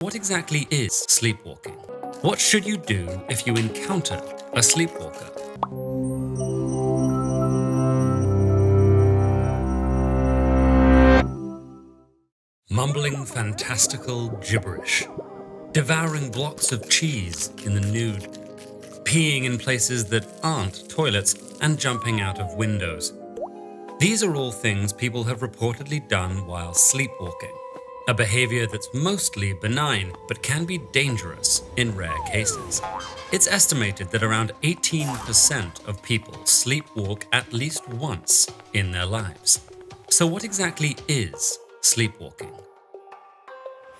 What exactly is sleepwalking? What should you do if you encounter a sleepwalker? Mumbling fantastical gibberish, devouring blocks of cheese in the nude, peeing in places that aren't toilets, and jumping out of windows. These are all things people have reportedly done while sleepwalking, a behavior that's mostly benign but can be dangerous in rare cases. It's estimated that around 18% of people sleepwalk at least once in their lives. So what exactly is sleepwalking?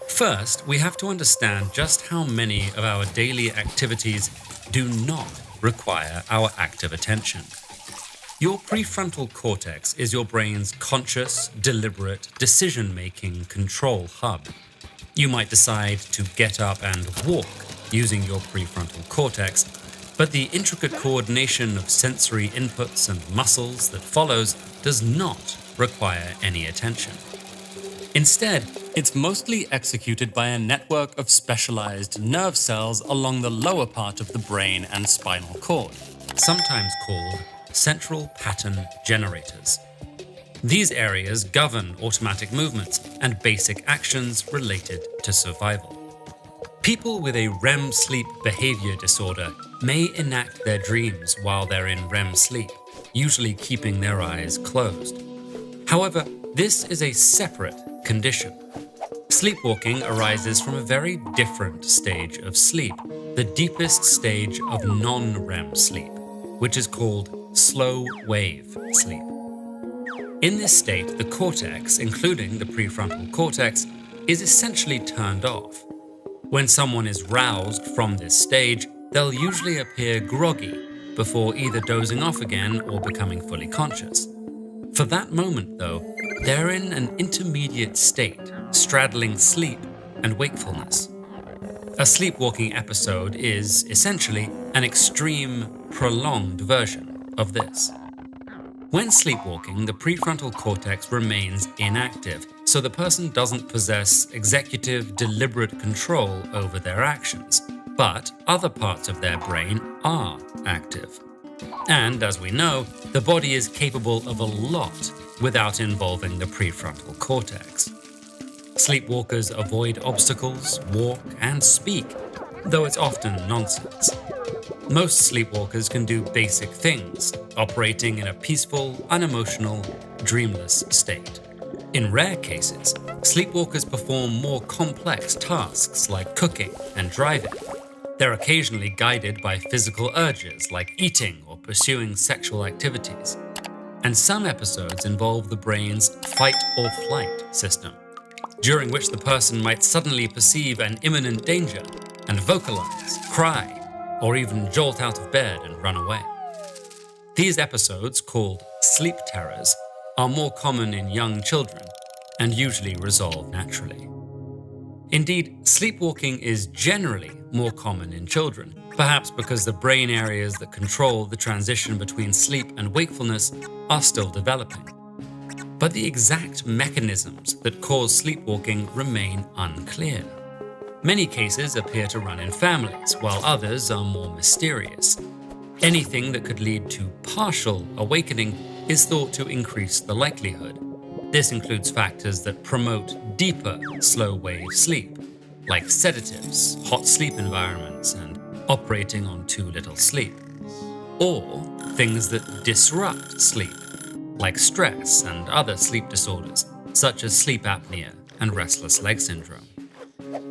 First, we have to understand just how many of our daily activities do not require our active attention. Your prefrontal cortex is your brain's conscious, deliberate, decision-making control hub. You might decide to get up and walk using your prefrontal cortex, but the intricate coordination of sensory inputs and muscles that follows does not require any attention. Instead, it's mostly executed by a network of specialized nerve cells along the lower part of the brain and spinal cord, sometimes called central pattern generators. These areas govern automatic movements and basic actions related to survival. People with a REM sleep behavior disorder may enact their dreams while they're in REM sleep, usually keeping their eyes closed. However, this is a separate condition. Sleepwalking arises from a very different stage of sleep, the deepest stage of non-REM sleep, which is called slow wave sleep. In this state, the cortex, including the prefrontal cortex, is essentially turned off. When someone is roused from this stage, they'll usually appear groggy before either dozing off again or becoming fully conscious. For that moment, though, they're in an intermediate state, straddling sleep and wakefulness. A sleepwalking episode is, essentially, an extreme, prolonged version of this. When sleepwalking, the prefrontal cortex remains inactive, so the person doesn't possess executive, deliberate control over their actions, but other parts of their brain are active. And, as we know, the body is capable of a lot without involving the prefrontal cortex. Sleepwalkers avoid obstacles, walk, and speak, though it's often nonsense. Most sleepwalkers can do basic things, operating in a peaceful, unemotional, dreamless state. In rare cases, sleepwalkers perform more complex tasks like cooking and driving. They're occasionally guided by physical urges like eating or pursuing sexual activities. And some episodes involve the brain's fight or flight system, during which the person might suddenly perceive an imminent danger and vocalize, cry, or even jolt out of bed and run away. These episodes, called sleep terrors, are more common in young children and usually resolve naturally. Indeed, sleepwalking is generally more common in children, perhaps because the brain areas that control the transition between sleep and wakefulness are still developing. But the exact mechanisms that cause sleepwalking remain unclear. Many cases appear to run in families, while others are more mysterious. Anything that could lead to partial awakening is thought to increase the likelihood. This includes factors that promote deeper slow-wave sleep, like sedatives, hot sleep environments, and operating on too little sleep. Or things that disrupt sleep, like stress and other sleep disorders, such as sleep apnea and restless leg syndrome.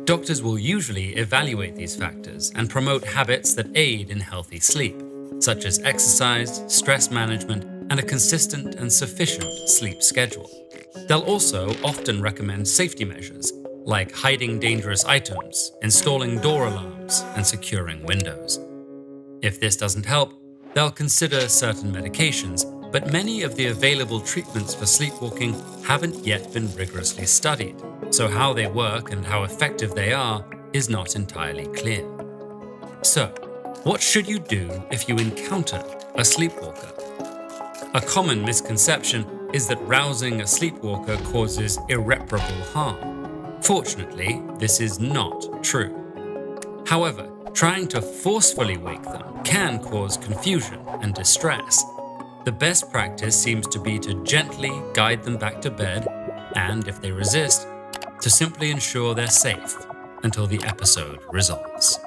Doctors will usually evaluate these factors and promote habits that aid in healthy sleep, such as exercise, stress management, and a consistent and sufficient sleep schedule. They'll also often recommend safety measures, like hiding dangerous items, installing door alarms, and securing windows. If this doesn't help, they'll consider certain medications, but many of the available treatments for sleepwalking haven't yet been rigorously studied, so how they work and how effective they are is not entirely clear. So, what should you do if you encounter a sleepwalker? A common misconception is that rousing a sleepwalker causes irreparable harm. Fortunately, this is not true. However, trying to forcefully wake them can cause confusion and distress. The best practice seems to be to gently guide them back to bed, and if they resist, to simply ensure they're safe until the episode resolves.